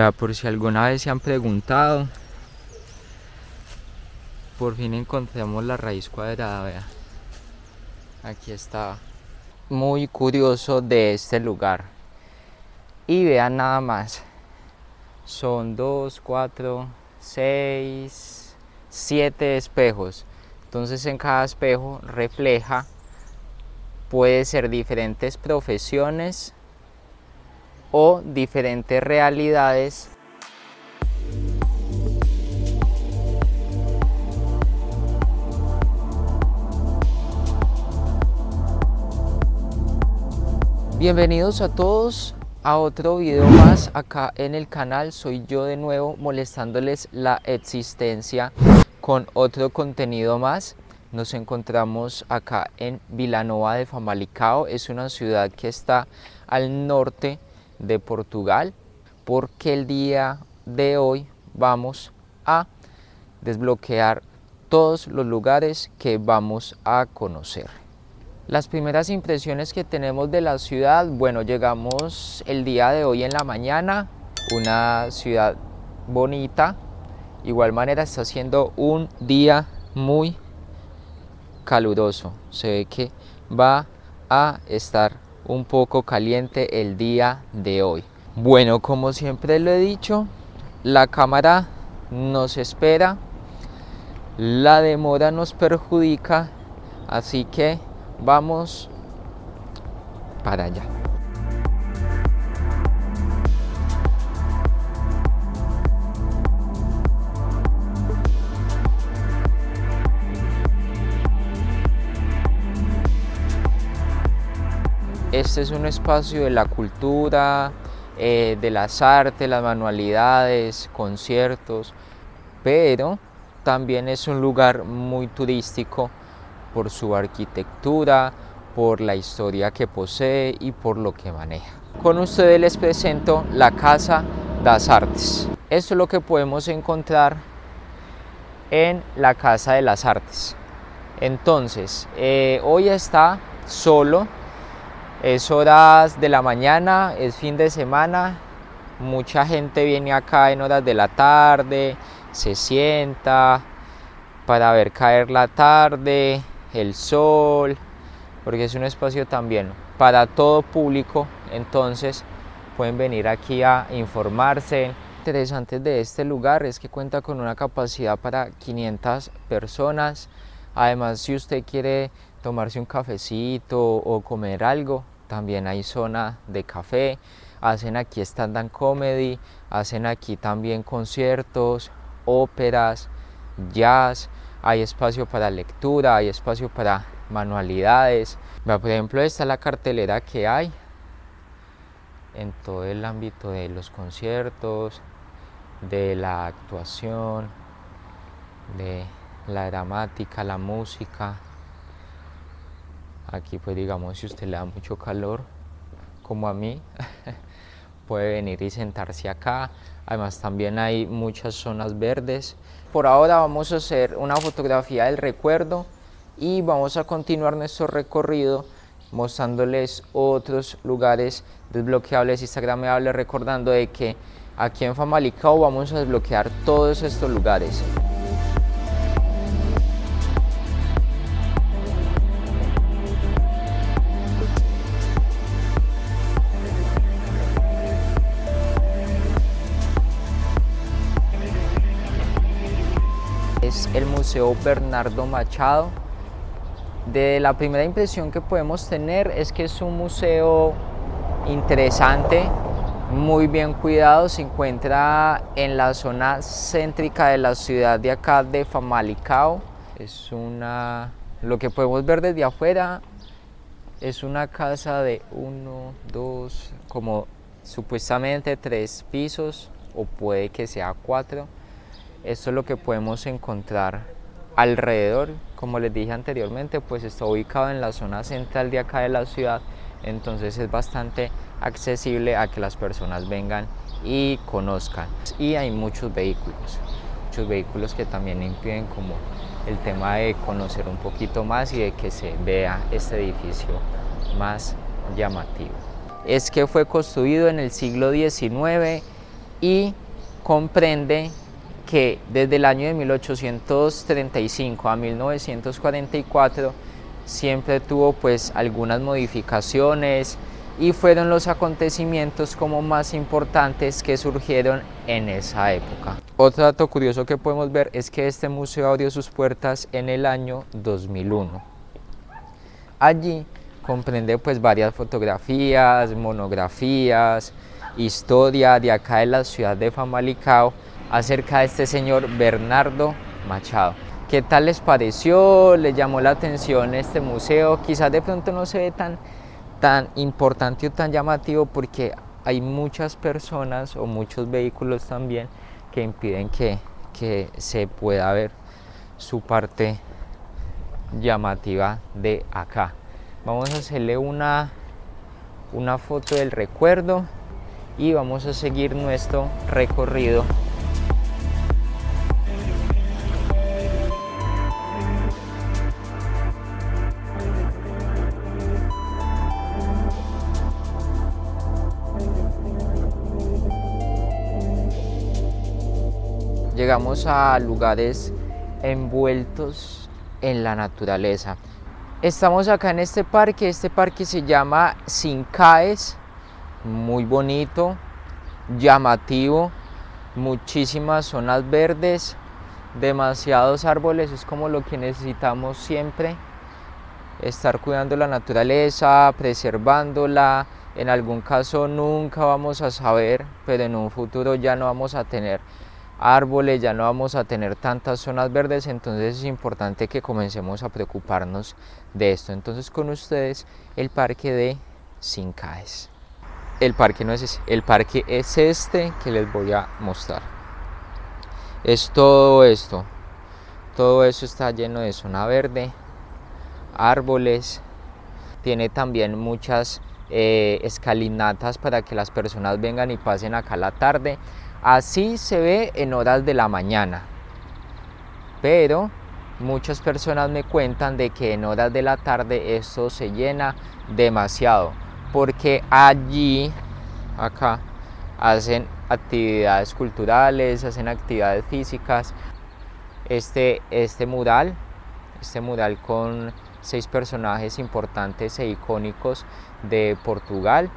Vea, por si alguna vez se han preguntado, por fin encontramos la raíz cuadrada, vea. Aquí está. Muy curioso de este lugar. Y vean nada más. Son 2, 4, 6, 7 espejos. Entonces en cada espejo refleja, puede ser diferentes profesiones o diferentes realidades. Bienvenidos a todos a otro video más acá en el canal. Soy yo de nuevo molestándoles la existencia con otro contenido más. Nos encontramos acá en Vila Nova de Famalicão. Es una ciudad que está al norte de Portugal, porque el día de hoy vamos a desbloquear todos los lugares que vamos a conocer. Las primeras impresiones que tenemos de la ciudad, bueno, llegamos el día de hoy en la mañana, una ciudad bonita. Igual manera está siendo un día muy caluroso, se ve que va a estar un poco caliente el día de hoy. Bueno, como siempre lo he dicho, la cámara nos espera, la demora nos perjudica, así que vamos para allá. Este es un espacio de la cultura, de las artes, las manualidades, conciertos, pero también es un lugar muy turístico por su arquitectura, por la historia que posee y por lo que maneja. Con ustedes les presento la Casa das Artes. Esto es lo que podemos encontrar en la Casa de las Artes. Entonces, hoy está solo, es horas de la mañana, es fin de semana, mucha gente viene acá en horas de la tarde, se sienta para ver caer la tarde, el sol, porque es un espacio también para todo público, entonces pueden venir aquí a informarse. Lo interesante de este lugar es que cuenta con una capacidad para 500 personas. Además, si usted quiere tomarse un cafecito o comer algo, también hay zona de café. Hacen aquí stand-up comedy, hacen aquí también conciertos, óperas, jazz. Hay espacio para lectura, hay espacio para manualidades. Por ejemplo, esta es la cartelera que hay en todo el ámbito de los conciertos, de la actuación, de la dramática, la música. Aquí pues digamos, si usted le da mucho calor, como a mí, puede venir y sentarse acá. Además también hay muchas zonas verdes. Por ahora vamos a hacer una fotografía del recuerdo y vamos a continuar nuestro recorrido mostrándoles otros lugares desbloqueables, instagramables, recordando de que aquí en Famalicão vamos a desbloquear todos estos lugares. Es el Museo Bernardo Machado. De la primera impresión que podemos tener es que es un museo interesante, muy bien cuidado, se encuentra en la zona céntrica de la ciudad de acá de Famalicão. Lo que podemos ver desde afuera es una casa de 1, 2, como supuestamente 3 pisos, o puede que sea 4. Esto es lo que podemos encontrar alrededor. Como les dije anteriormente, pues está ubicado en la zona central de acá de la ciudad, entonces es bastante accesible a que las personas vengan y conozcan. Y hay muchos vehículos que también impiden como el tema de conocer un poquito más y de que se vea este edificio más llamativo. Es que fue construido en el siglo XIX y comprende que desde el año de 1835 a 1944 siempre tuvo pues algunas modificaciones y fueron los acontecimientos como más importantes que surgieron en esa época. Otro dato curioso que podemos ver es que este museo abrió sus puertas en el año 2001. Allí comprende pues varias fotografías, monografías, historia de acá de la ciudad de Famalicao acerca de este señor Bernardo Machado. ¿Qué tal les pareció? ¿Les llamó la atención este museo? Quizás de pronto no se ve tan importante o tan llamativo porque hay muchas personas o muchos vehículos también que impiden que se pueda ver su parte llamativa de acá. Vamos a hacerle una foto del recuerdo y vamos a seguir nuestro recorrido. Llegamos a lugares envueltos en la naturaleza. Estamos acá en este parque se llama Sincaes, muy bonito, llamativo, muchísimas zonas verdes, demasiados árboles, es como lo que necesitamos siempre, estar cuidando la naturaleza, preservándola. En algún caso nunca vamos a saber, pero en un futuro ya no vamos a tener árboles, ya no vamos a tener tantas zonas verdes, entonces es importante que comencemos a preocuparnos de esto. Entonces con ustedes el parque de Sincaes. El parque no es ese, el parque es este que les voy a mostrar. Es todo esto, todo eso está lleno de zona verde, árboles, tiene también muchas escalinatas para que las personas vengan y pasen acá la tarde. Así se ve en horas de la mañana, pero muchas personas me cuentan de que en horas de la tarde esto se llena demasiado, porque allí, acá, hacen actividades culturales, hacen actividades físicas. Este mural con 6 personajes importantes e icónicos de Portugal,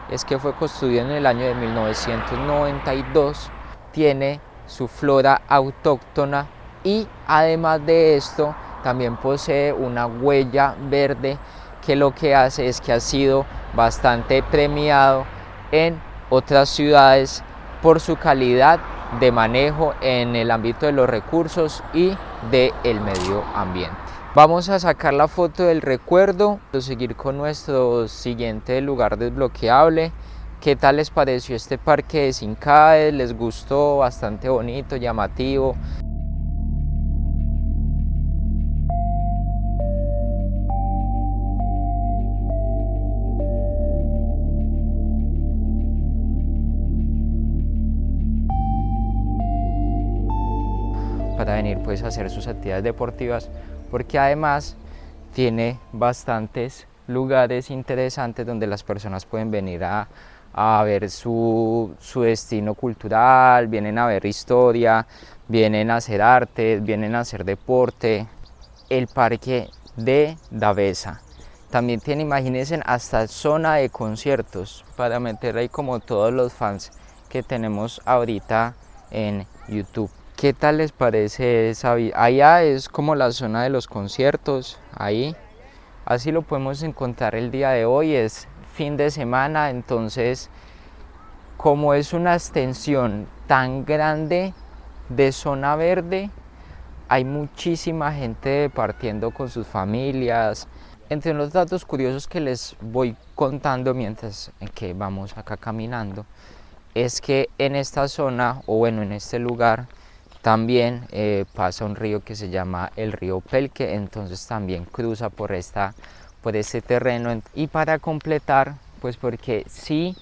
es que fue construido en el año de 1992, tiene su flora autóctona y además de esto también posee una huella verde que lo que hace es que ha sido bastante premiado en otras ciudades por su calidad de manejo en el ámbito de los recursos y del medio ambiente. Vamos a sacar la foto del recuerdo, seguir con nuestro siguiente lugar desbloqueable. ¿Qué tal les pareció este parque de Sincaes? ¿Les gustó? Bastante bonito, llamativo. Para venir pues a hacer sus actividades deportivas, porque además tiene bastantes lugares interesantes donde las personas pueden venir a ver su destino cultural, vienen a ver historia, vienen a hacer arte, vienen a hacer deporte. El parque de Davesa también tiene, imagínense, hasta zona de conciertos para meter ahí como todos los fans que tenemos ahorita en YouTube. ¿Qué tal les parece esa? Allá es como la zona de los conciertos, ahí. Así lo podemos encontrar el día de hoy, es fin de semana, entonces como es una extensión tan grande de zona verde, hay muchísima gente partiendo con sus familias. Entre los datos curiosos que les voy contando mientras que vamos acá caminando, es que en esta zona, o bueno, en este lugar, también pasa un río que se llama el río Pelque, entonces también cruza por este terreno. Y para completar, pues porque sí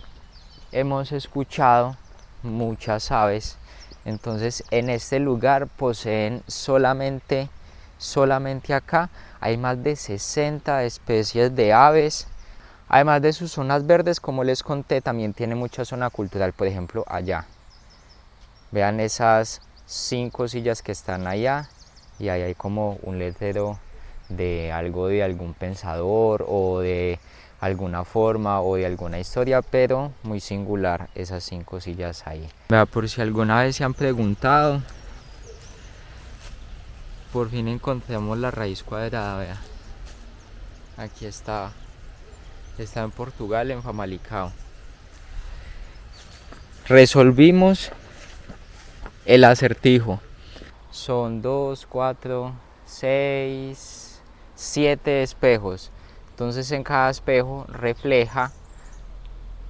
hemos escuchado muchas aves, entonces en este lugar poseen solamente acá hay más de 60 especies de aves. Además de sus zonas verdes, como les conté, también tiene mucha zona cultural, por ejemplo allá Vean esas 5 sillas que están allá, y ahí hay como un letrero de algo de algún pensador o de alguna forma o de alguna historia, pero muy singular esas 5 sillas ahí. Vea, por si alguna vez se han preguntado, por fin encontramos la raíz cuadrada. Vea, aquí está en Portugal, en Famalicão. Resolvimos el acertijo. Son 2, 4, 6, 7 espejos. Entonces en cada espejo refleja,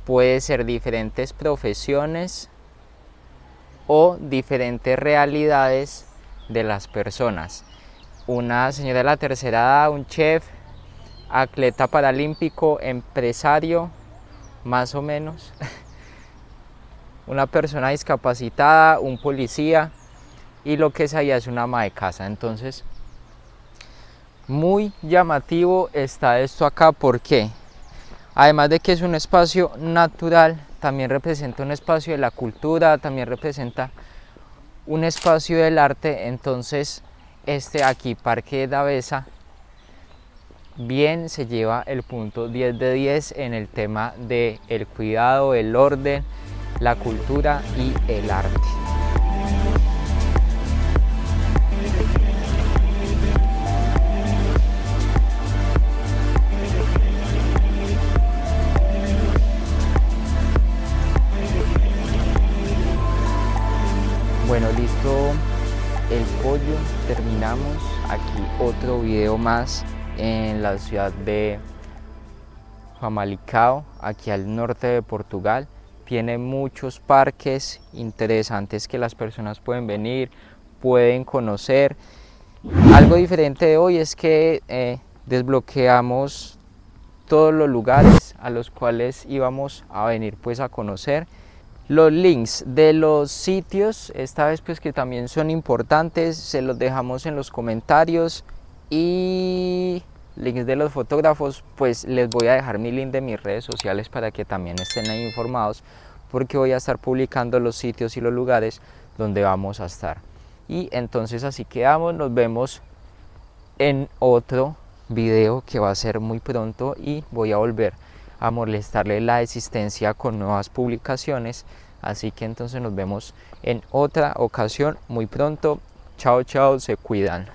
puede ser diferentes profesiones o diferentes realidades de las personas. Una señora de la tercera edad, un chef, atleta paralímpico, empresario, más o menos, una persona discapacitada, un policía, y lo que es allá es una ama de casa. Entonces, muy llamativo está esto acá, porque además de que es un espacio natural, también representa un espacio de la cultura, también representa un espacio del arte. Entonces aquí, Parque Devesa, bien se lleva el punto 10 de 10 en el tema del cuidado, el orden, la cultura y el arte. Bueno, listo el pollo, terminamos. Aquí otro video más en la ciudad de Famalicão, aquí al norte de Portugal. Tiene muchos parques interesantes que las personas pueden venir, pueden conocer. Algo diferente de hoy es que desbloqueamos todos los lugares a los cuales íbamos a venir pues a conocer. Los links de los sitios, esta vez pues que también son importantes, se los dejamos en los comentarios, y links de los fotógrafos, pues les voy a dejar mi link de mis redes sociales para que también estén ahí informados, porque voy a estar publicando los sitios y los lugares donde vamos a estar. Y entonces así quedamos, nos vemos en otro video que va a ser muy pronto, y voy a volver a molestarle la existencia con nuevas publicaciones. Así que entonces nos vemos en otra ocasión muy pronto. Chao, chao, se cuidan.